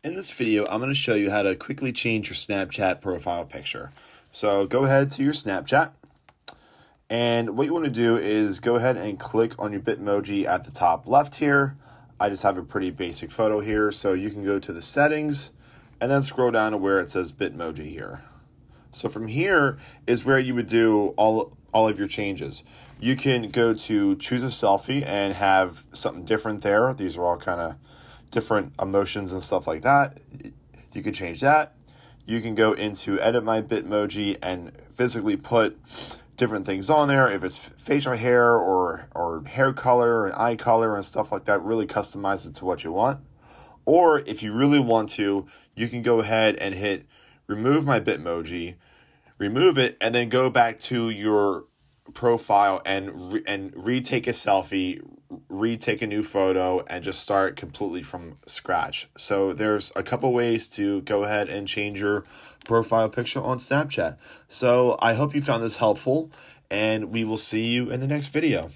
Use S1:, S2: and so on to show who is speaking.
S1: In this video, I'm going to show you how to quickly change your Snapchat profile picture. So go ahead to your Snapchat, and what you want to do is go ahead and click on your Bitmoji at the top left here. I just have a pretty basic photo here, so you can go to the settings and then scroll down to where it says Bitmoji here. So from here is where you would do all of your changes. You can go to choose a selfie and have something different there. These are all kind of different emotions and stuff like that. You can change that. You can go into edit my Bitmoji and physically put different things on there. If it's facial hair or hair color and eye color and stuff like that, really customize it to what you want. Or if you really want to, you can go ahead and hit remove my Bitmoji, remove it, and then go back to your profile and retake a selfie, retake a new photo, and just start completely from scratch. So there's a couple ways to go ahead and change your profile picture on Snapchat. So I hope you found this helpful, and we will see you in the next video.